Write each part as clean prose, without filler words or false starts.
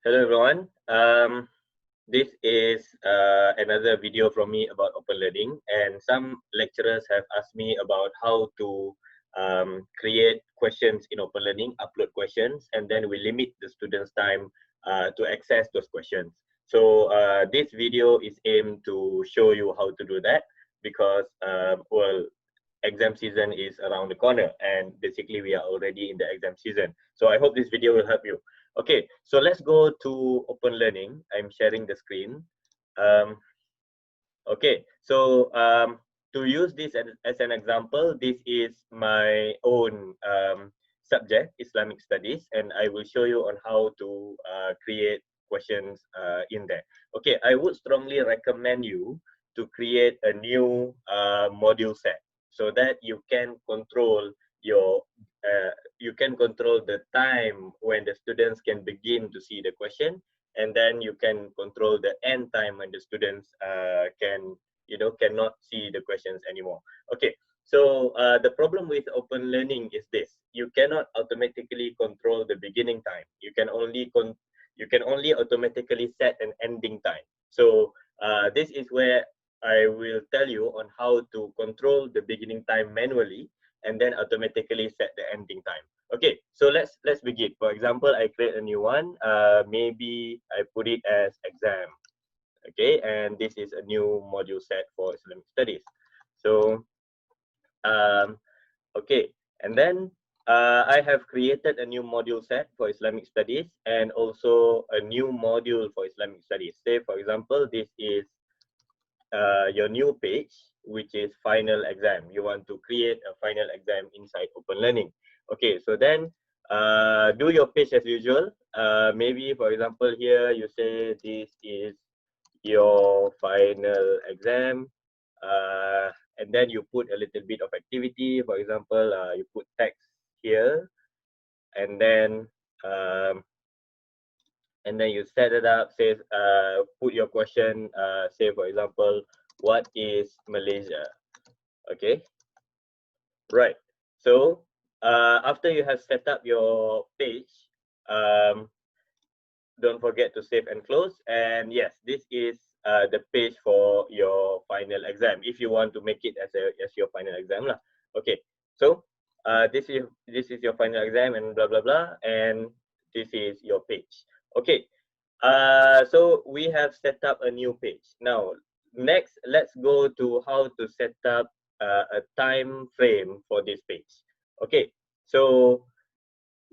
Hello everyone. This is another video from me about open learning, and some lecturers have asked me about how to create questions in open learning, upload questions, and then we limit the students' time to access those questions. So this video is aimed to show you how to do that because exam season is around the corner, and basically we are already in the exam season. So I hope this video will help you. Okay, so let's go to open learning. I'm sharing the screen. Um, okay, so to use this as an example, this is my own subject, Islamic Studies, and I will show you on how to create questions in there. Okay, I would strongly recommend you to create a new module set so that you can control your the time when the students can begin to see the question, and then you can control the end time when the students cannot see the questions anymore. Okay, so the problem with open learning is this: you cannot automatically control the beginning time. You can only automatically set an ending time. So this is where I will tell you on how to control the beginning time manually and then automatically set the ending time. Okay, so let's begin. For example, I create a new one. Maybe I put it as exam. Okay, and this is a new module set for Islamic Studies. So um, okay, and then I have created a new module set for Islamic Studies and also a new module for Islamic Studies. Say, for example, this is your new page, which is final exam. You want to create a final exam inside open learning. Okay, so then do your page as usual. Maybe, for example, here you say this is your final exam, and then you put a little bit of activity. For example, you put text here, and then um, you set it up. Say, put your question. Say, for example, what is Malaysia? Okay, right. So after you have set up your page, um, don't forget to save and close. And yes, this is the page for your final exam if you want to make it as your final exam lah. Okay, so this is your final exam and blah blah blah, and this is your page. Okay, so we have set up a new page. Now next, let's go to how to set up a time frame for this page. Okay, so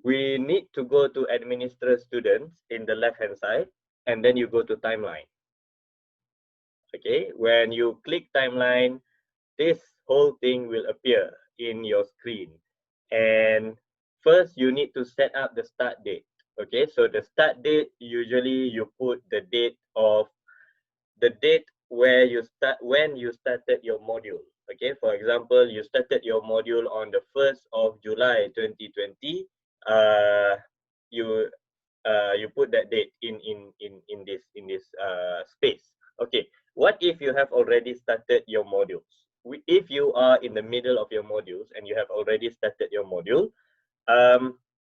we need to go to administer students in the left hand side, and then you go to timeline. Okay, when you click timeline, this whole thing will appear in your screen. And first you need to set up the start date. Okay, so the start date, usually you put the date where you start, when you started your module. Okay, for example, you started your module on the 1st of July 2020. You you put that date in this space. Okay, what if you have already started your modules? If you are in the middle of your modules and you have already started your module,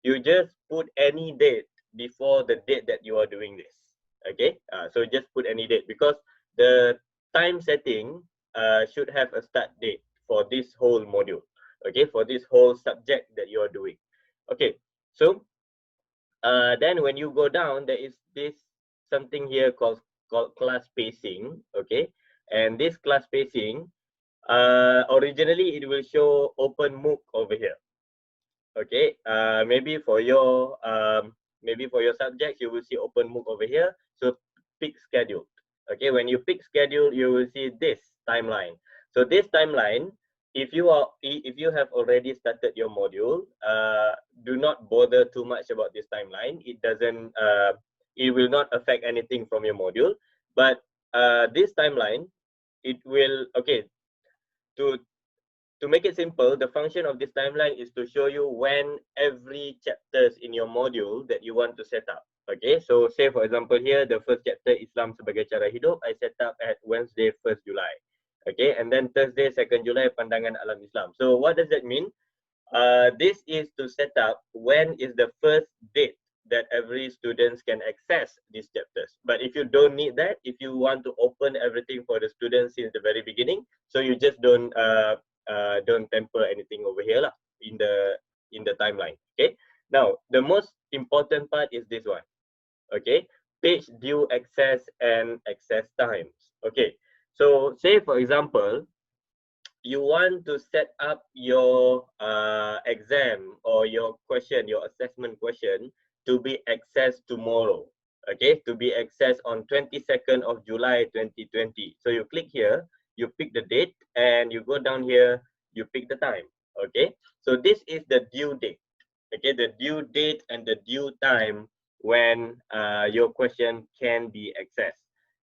you just put any date before the date that you are doing this. Okay, so just put any date, because the time setting should have a start date for this whole module. Okay, for this whole subject that you are doing. Okay, so then when you go down, there is this something here called class spacing. Okay, and this class spacing, originally it will show open MOOC over here. Okay, maybe for your subjects you will see open MOOC over here. So pick schedule. Okay, when you pick schedule, you will see this timeline. So this timeline, if you have already started your module, do not bother too much about this timeline. It will not affect anything from your module. But this timeline, it will, okay, to make it simple, the function of this timeline is to show you when every chapters in your module that you want to set up. Okay, so say for example here, the first chapter, Islam sebagai cara hidup, I set up at Wednesday 1st July. Okay, and then Thursday 2nd July, pandangan alam Islam. So what does that mean? This is to set up when is the first date that every students can access these chapters. But if you don't need that, if you want to open everything for the students since the very beginning, so you just don't temper anything over here lah, in the timeline. Okay. Now the most important part is this one. Okay, page due access and access times. Okay, so say for example, you want to set up your exam or your question, your assessment question to be accessed tomorrow. Okay, to be accessed on 22nd of July 2020. So you click here, you pick the date, and you go down here, you pick the time. Okay, so this is the due date. Okay, the due date and the due time when your question can be accessed.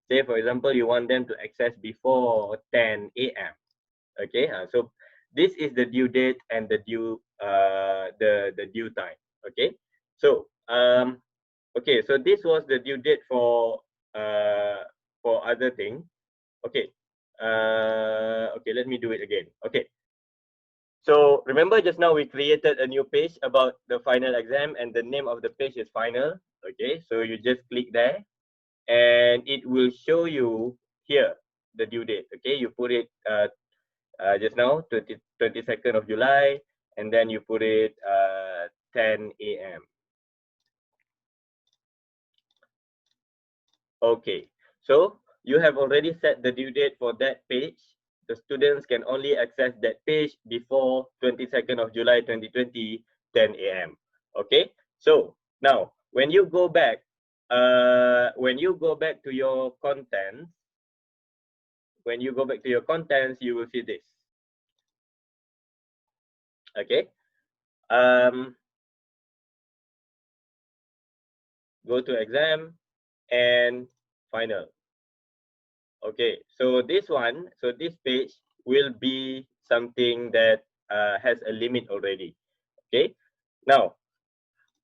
Say for example, you want them to access before 10 a.m. Okay, so this is the due date and the due the due time. Okay, so okay, so this was the due date for other thing. Okay, okay, let me do it again. Okay, so remember just now we created a new page about the final exam and the name of the page is final. Okay, so you just click there and it will show you here the due date. Okay, you put it just now 22nd of July, and then you put it 10 a.m. Okay, so you have already set the due date for that page. The students can only access that page before 22nd of July 2020, 10 a.m. Okay, so now when you go back to your contents, you will see this. Okay, go to exam and final. Okay, so this page will be something that has a limit already. Okay, now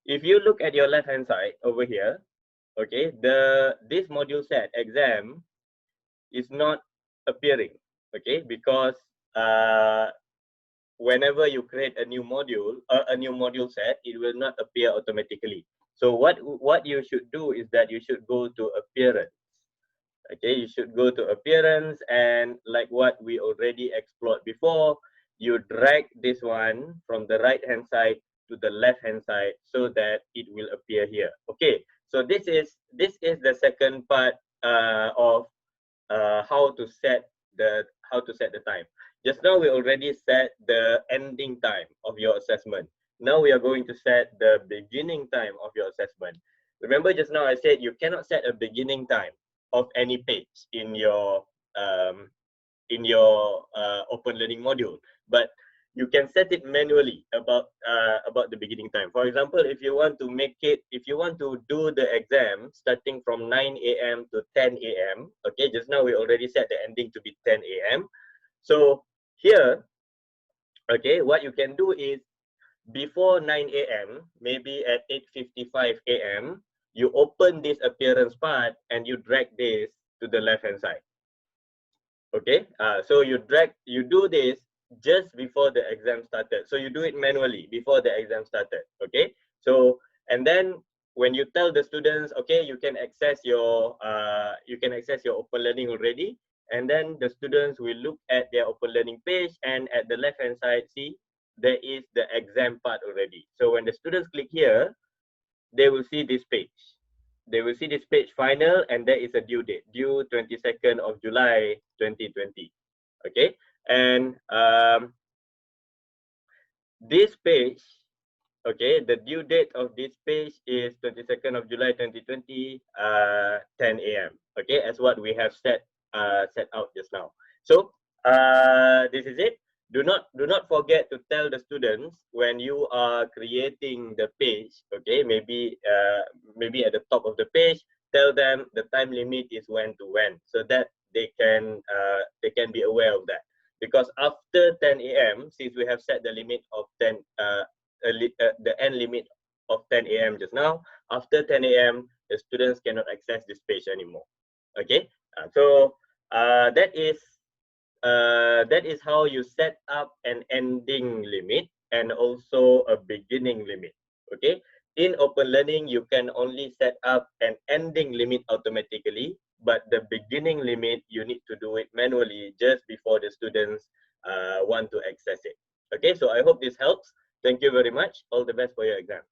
if you look at your left hand side over here, okay, this module set exam is not appearing. Okay, because whenever you create a new module set, it will not appear automatically. So what you should do is that you should go to appearance. Okay, you should go to appearance, and like what we already explored before, you drag this one from the right hand side to the left hand side so that it will appear here. Okay, so this is the second part of how to set the time. Just now we already set the ending time of your assessment. Now we are going to set the beginning time of your assessment. Remember just now I said you cannot set a beginning time of any page in your open learning module, but you can set it manually about the beginning time. For example, if you want to do the exam starting from 9 a.m. to 10 a.m. Okay, just now we already set the ending to be 10 a.m. So here, okay, what you can do is before 9 a.m., maybe at 8:55 a.m., you open this appearance part and you drag this to the left hand side. Okay, so you do this just before the exam started. So you do it manually before the exam started. Okay, so and then when you tell the students, okay, you can access your open learning already, and then the students will look at their open learning page, and at the left hand side, see there is the exam part already. So when the students click here, they will see this page. They will see this page final, and there is a due date, due 22nd of July 2020. Okay, and this page, okay, the due date of this page is 22nd of July 2020, 10 a.m. Okay, as what we have set out just now. So this is it. Do not forget to tell the students when you are creating the page. Okay, maybe at the top of the page, tell them the time limit is when to when, so that they can be aware of that. Because after 10 a.m., since we have set the limit of 10, the end limit of 10 a.m. just now, after 10 a.m., the students cannot access this page anymore. Okay, so that is how you set up an ending limit and also a beginning limit. Okay, in open learning, you can only set up an ending limit automatically, but the beginning limit, you need to do it manually just before the students want to access it. Okay, so I hope this helps. Thank you very much. All the best for your exam.